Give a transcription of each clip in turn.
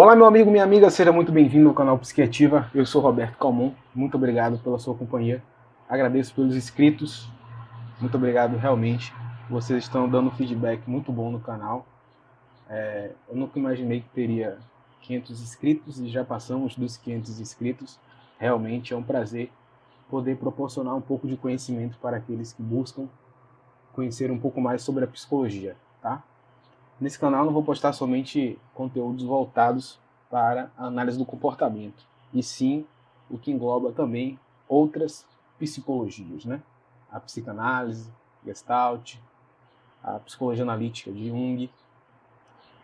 Olá, meu amigo, minha amiga, seja muito bem-vindo ao canal Psiquiativa. Eu sou Roberto Calmon, muito obrigado pela sua companhia. Agradeço pelos inscritos, muito obrigado realmente. Vocês estão dando feedback muito bom no canal. Eu nunca imaginei que teria 500 inscritos e já passamos dos 500 inscritos. Realmente é um prazer poder proporcionar um pouco de conhecimento para aqueles que buscam conhecer um pouco mais sobre a psicologia, tá? Nesse canal não vou postar somente conteúdos voltados para a análise do comportamento, e sim o que engloba também outras psicologias, né? A psicanálise, Gestalt, a psicologia analítica de Jung,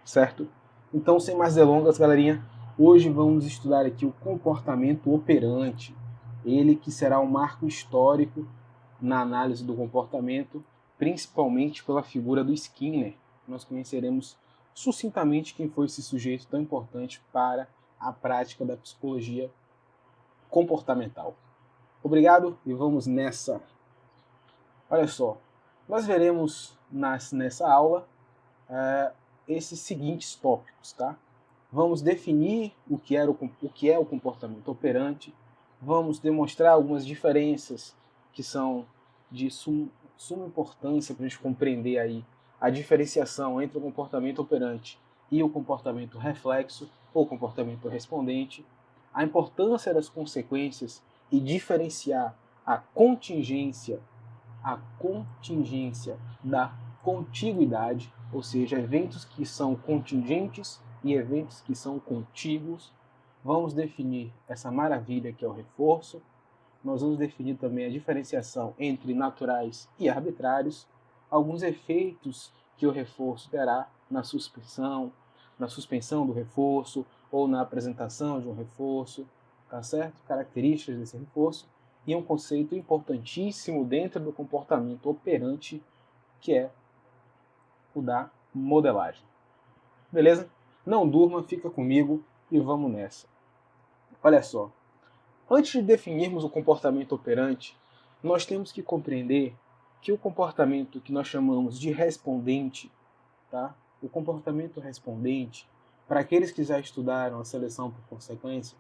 certo? Então, sem mais delongas, galerinha, hoje vamos estudar aqui o comportamento operante, ele que será um marco histórico na análise do comportamento, principalmente pela figura do Skinner. Nós conheceremos sucintamente quem foi esse sujeito tão importante para a prática da psicologia comportamental. Obrigado e vamos nessa. Olha só, nós veremos nessa aula esses seguintes tópicos, tá? Vamos definir o que é o comportamento operante, vamos demonstrar algumas diferenças que são de suma importância para a gente compreender aí a diferenciação entre o comportamento operante e o comportamento reflexo ou comportamento respondente, a importância das consequências e diferenciar a contingência da contiguidade, ou seja, eventos que são contingentes e eventos que são contíguos. Vamos definir essa maravilha que é o reforço. Nós vamos definir também a diferenciação entre naturais e arbitrários, alguns efeitos que o reforço terá na suspensão do reforço ou na apresentação de um reforço, tá certo? Características desse reforço e um conceito importantíssimo dentro do comportamento operante, que é o da modelagem. Beleza? Não durma, fica comigo e vamos nessa. Olha só, antes de definirmos o comportamento operante, nós temos que compreender que o comportamento que nós chamamos de respondente, tá? O comportamento respondente, para aqueles que já estudaram a seleção por consequência,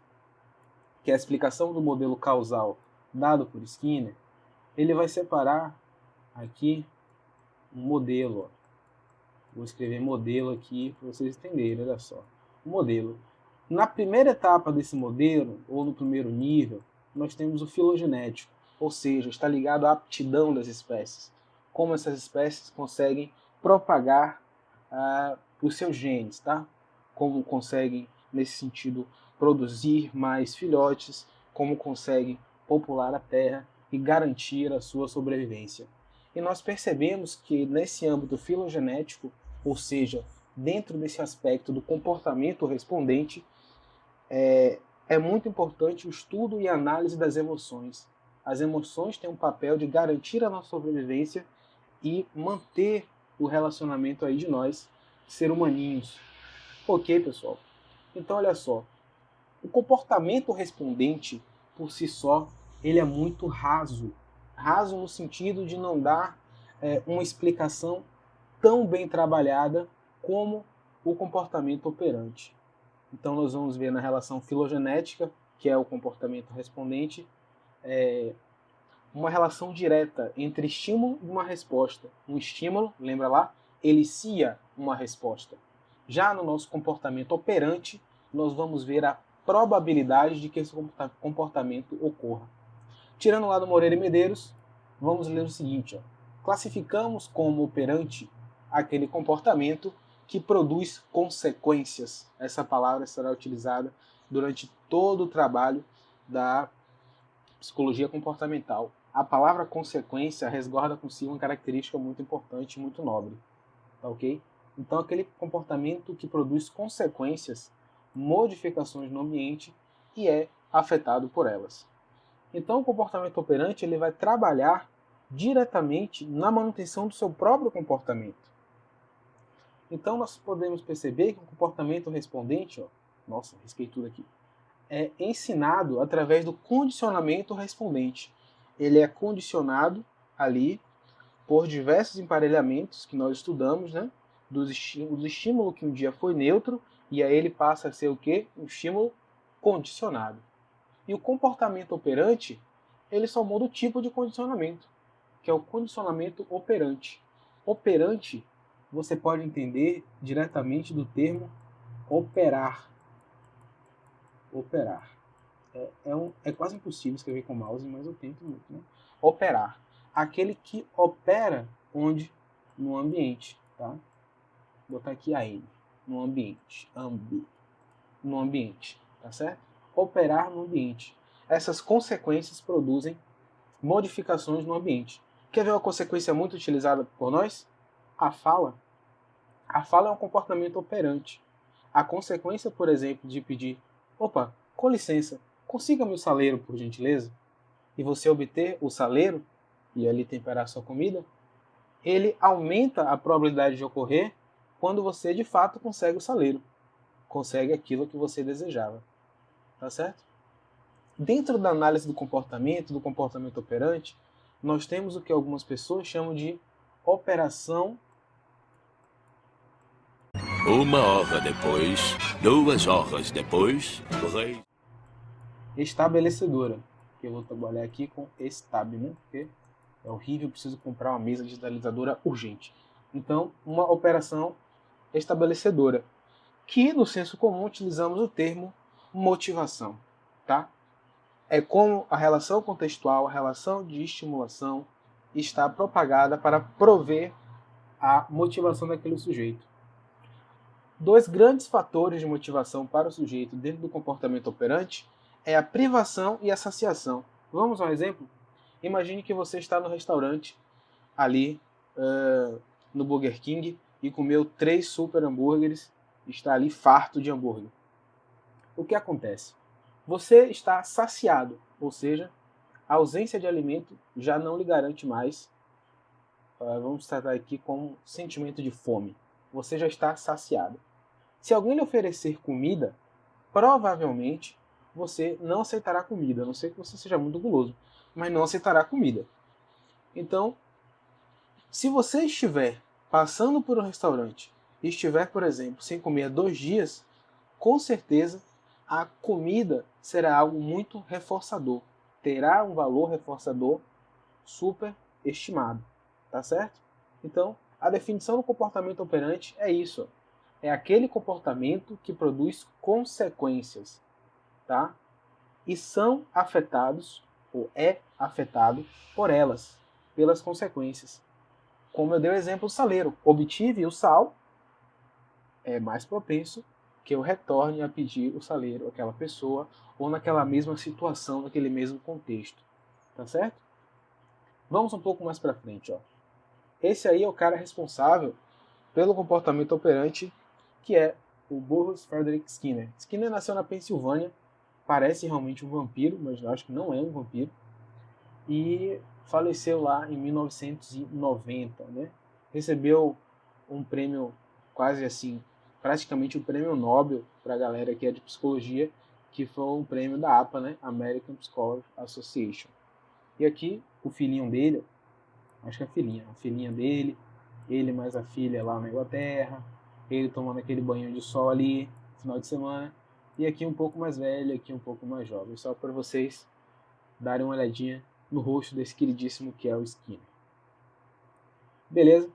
que é a explicação do modelo causal dado por Skinner, ele vai separar aqui um modelo. Vou escrever modelo aqui para vocês entenderem, olha só. O modelo. Na primeira etapa desse modelo, ou no primeiro nível, nós temos o filogenético, ou seja, está ligado à aptidão das espécies. Como essas espécies conseguem propagar os seus genes, tá? Como conseguem, nesse sentido, produzir mais filhotes, como conseguem popular a Terra e garantir a sua sobrevivência. E nós percebemos que nesse âmbito filogenético, ou seja, dentro desse aspecto do comportamento respondente, é muito importante o estudo e análise das emoções. As emoções têm um papel de garantir a nossa sobrevivência e manter o relacionamento aí de nós, ser humaninhos. Ok, pessoal? Então, olha só. O comportamento respondente, por si só, ele é muito raso. Raso no sentido de não dar uma explicação tão bem trabalhada como o comportamento operante. Então nós vamos ver na relação filogenética, que é o comportamento respondente, uma relação direta entre estímulo e uma resposta. Um estímulo, lembra lá, elicia uma resposta. Já no nosso comportamento operante, nós vamos ver a probabilidade de que esse comportamento ocorra. Tirando lá do Moreira e Medeiros, vamos ler o seguinte. Classificamos como operante aquele comportamento que produz consequências. Essa palavra será utilizada durante todo o trabalho da psicologia comportamental. A palavra consequência resguarda consigo uma característica muito importante e muito nobre. Tá ok? Então, aquele comportamento que produz consequências, modificações no ambiente e é afetado por elas. Então, o comportamento operante ele vai trabalhar diretamente na manutenção do seu próprio comportamento. Então, nós podemos perceber que o comportamento respondente, nossa, risquei tudo aqui, é ensinado através do condicionamento respondente. Ele é condicionado ali por diversos emparelhamentos que nós estudamos, né? Do estímulo que um dia foi neutro E aí ele passa a ser o quê? Um estímulo condicionado. E o comportamento operante, ele só muda o tipo de condicionamento, que é o condicionamento operante. Operante, você pode entender diretamente do termo operar. Operar. É quase impossível escrever com mouse, mas eu tento muito, né? Operar. Aquele que opera onde? No ambiente, tá? Vou botar aqui a N. No ambiente. No ambiente, tá certo? Operar no ambiente. Essas consequências produzem modificações no ambiente. Quer ver uma consequência muito utilizada por nós? A fala. A fala é um comportamento operante. A consequência, por exemplo, de pedir, opa, com licença, consiga-me o saleiro, por gentileza, e você obter o saleiro, e ali temperar sua comida, ele aumenta a probabilidade de ocorrer quando você, de fato, consegue o saleiro. Consegue aquilo que você desejava. Tá certo? Dentro da análise do comportamento operante, nós temos o que algumas pessoas chamam de operação. 1 hora depois, 2 horas depois, o rei... Estabelecedora. Que eu vou trabalhar aqui com estab, né? Porque é horrível, eu preciso comprar uma mesa digitalizadora urgente. Então, uma operação estabelecedora. Que no senso comum utilizamos o termo motivação. Tá? É como a relação contextual, a relação de estimulação está propagada para prover a motivação daquele sujeito. Dois grandes fatores de motivação para o sujeito dentro do comportamento operante é a privação e a saciação. Vamos a um exemplo? Imagine que você está no restaurante, ali no Burger King, e comeu 3 super hambúrgueres, está ali farto de hambúrguer. O que acontece? Você está saciado, ou seja, a ausência de alimento já não lhe garante mais, vamos tratar aqui com sentimento de fome. Você já está saciado. Se alguém lhe oferecer comida, provavelmente você não aceitará comida, a não ser que você seja muito guloso, mas não aceitará comida. Então, se você estiver passando por um restaurante e estiver, por exemplo, sem comer 2 dias, com certeza a comida será algo muito reforçador. Terá um valor reforçador super estimado. Tá certo? Então, a definição do comportamento operante é isso. É aquele comportamento que produz consequências, tá? E são afetados, ou é afetado, por elas, pelas consequências. Como eu dei o exemplo do saleiro. Obtive o sal, é mais propenso que eu retorne a pedir o saleiro àquela pessoa, ou naquela mesma situação, naquele mesmo contexto. Tá certo? Vamos um pouco mais para frente, ó. Esse aí é o cara responsável pelo comportamento operante, que é o Burroughs Frederick Skinner. Skinner nasceu na Pensilvânia, parece realmente um vampiro, mas eu acho que não é um vampiro, e faleceu lá em 1990, né? Recebeu um prêmio quase assim, praticamente um prêmio Nobel para a galera que é de psicologia, que foi um prêmio da APA, né? American Psychology Association. E aqui o filhinho dele, acho que é a filhinha dele, ele mais a filha lá na Inglaterra, ele tomando aquele banho de sol ali, final de semana, e aqui um pouco mais velho, aqui um pouco mais jovem, só para vocês darem uma olhadinha no rosto desse queridíssimo que é o Skinner. Beleza?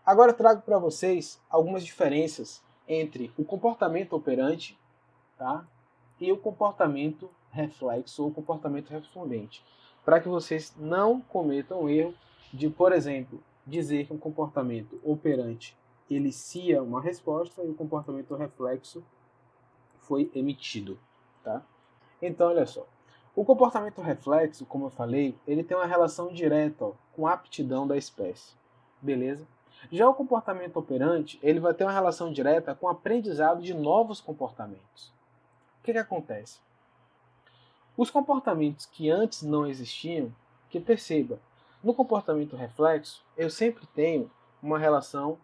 Agora eu trago para vocês algumas diferenças entre o comportamento operante, tá? E o comportamento reflexo ou comportamento respondente, para que vocês não cometam o erro de, por exemplo, dizer que um comportamento operante elicia uma resposta e o comportamento reflexo foi emitido, tá? Então, olha só. O comportamento reflexo, como eu falei, ele tem uma relação direta, ó, com a aptidão da espécie. Beleza? Já o comportamento operante, ele vai ter uma relação direta com o aprendizado de novos comportamentos. O que acontece? Os comportamentos que antes não existiam, que perceba, no comportamento reflexo, eu sempre tenho uma relação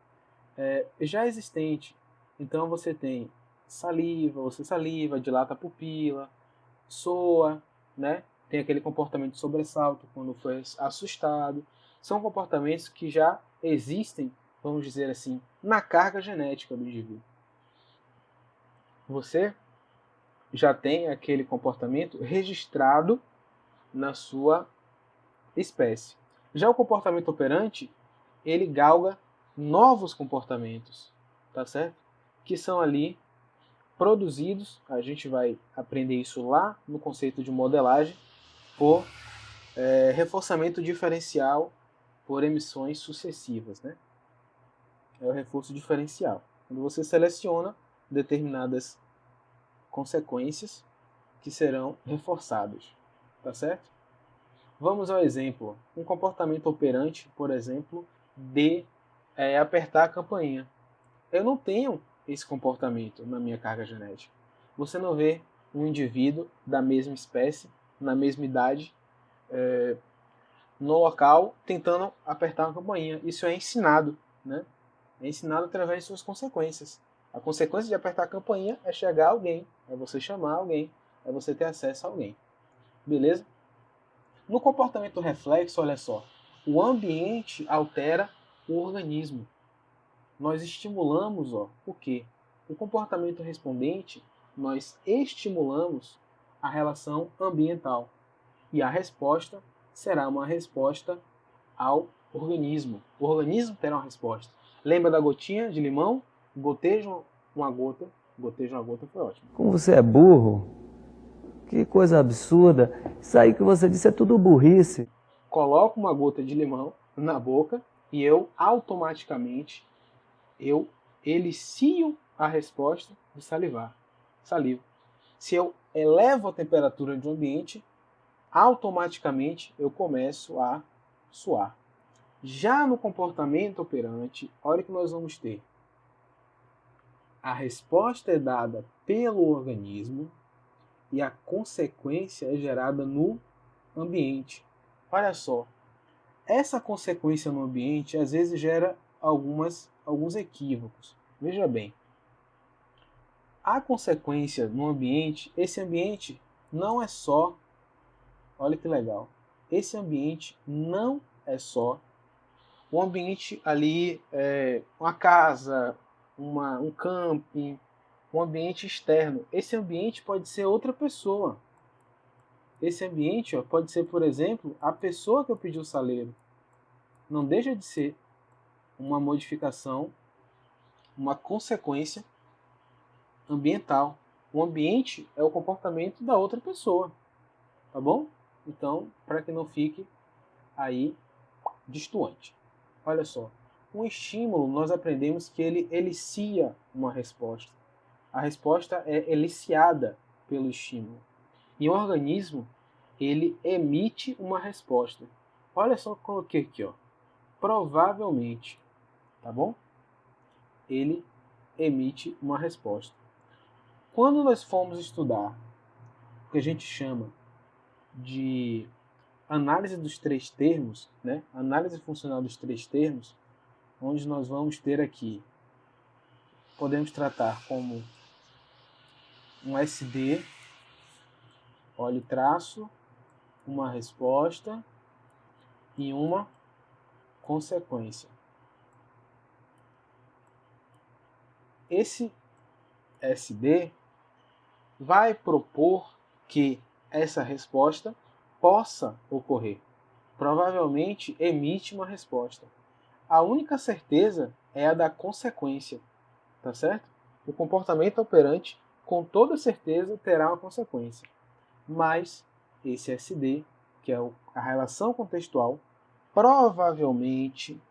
já existente. Então você tem saliva, você saliva, dilata a pupila, soa, né? Tem aquele comportamento de sobressalto quando foi assustado. São comportamentos que já existem, vamos dizer assim, na carga genética do indivíduo. você já tem aquele comportamento registrado na sua espécie. Já o comportamento operante, ele galga novos comportamentos, tá certo? Que são ali produzidos, a gente vai aprender isso lá no conceito de modelagem, por reforçamento diferencial por emissões sucessivas, né? É o reforço diferencial. Quando você seleciona determinadas consequências que serão reforçadas, tá certo? Vamos ao exemplo. Um comportamento operante, por exemplo, de apertar a campainha. Eu não tenho esse comportamento na minha carga genética. Você não vê um indivíduo da mesma espécie, na mesma idade, no local, tentando apertar uma campainha. Isso é ensinado, né? É ensinado através de suas consequências. A consequência de apertar a campainha é chegar a alguém, é você chamar alguém, é você ter acesso a alguém. Beleza? No comportamento reflexo, olha só, o ambiente altera o organismo. Nós estimulamos, o quê? O comportamento respondente, nós estimulamos a relação ambiental. E a resposta será uma resposta ao organismo. O organismo terá uma resposta. Lembra da gotinha de limão? Goteja uma gota. Goteja uma gota foi ótimo. Como você é burro, que coisa absurda. Isso aí que você disse é tudo burrice. Coloco uma gota de limão na boca e eu automaticamente elicio a resposta de salivar. Salivo. Se eu elevo a temperatura de um ambiente, automaticamente eu começo a suar. Já no comportamento operante, olha o que nós vamos ter. A resposta é dada pelo organismo e a consequência é gerada no ambiente. Olha só, essa consequência no ambiente às vezes gera alguns equívocos. Veja bem, a consequência no ambiente, esse ambiente não é só, olha que legal, esse ambiente não é só um ambiente ali, uma casa, um camping, um ambiente externo. Esse ambiente pode ser outra pessoa. Esse ambiente pode ser, por exemplo, a pessoa que eu pedi o saleiro. Não deixa de ser uma modificação, uma consequência ambiental. O ambiente é o comportamento da outra pessoa, tá bom? Então, para que não fique aí destoante. Olha só, um estímulo, nós aprendemos que ele elicia uma resposta. A resposta é eliciada pelo estímulo. E o organismo, ele emite uma resposta. Olha só o que eu coloquei aqui, provavelmente, tá bom? Ele emite uma resposta. Quando nós formos estudar o que a gente chama de análise dos três termos, né? Análise funcional dos três termos, onde nós vamos ter aqui, podemos tratar como um SD, olhe traço, uma resposta e uma consequência. Esse SD vai propor que essa resposta possa ocorrer. Provavelmente emite uma resposta. A única certeza é a da consequência, tá certo? O comportamento operante, com toda certeza, terá uma consequência. Mas esse SD, que é a relação contextual, provavelmente,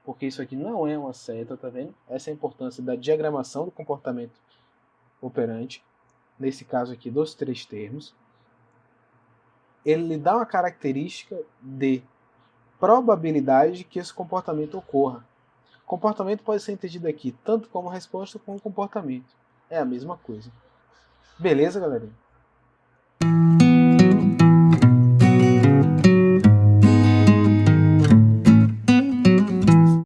porque isso aqui não é uma seta, tá vendo? Essa é a importância da diagramação do comportamento operante, nesse caso aqui dos três termos. Ele lhe dá uma característica de probabilidade de que esse comportamento ocorra. Comportamento pode ser entendido aqui tanto como resposta como comportamento. É a mesma coisa. Beleza, galerinha?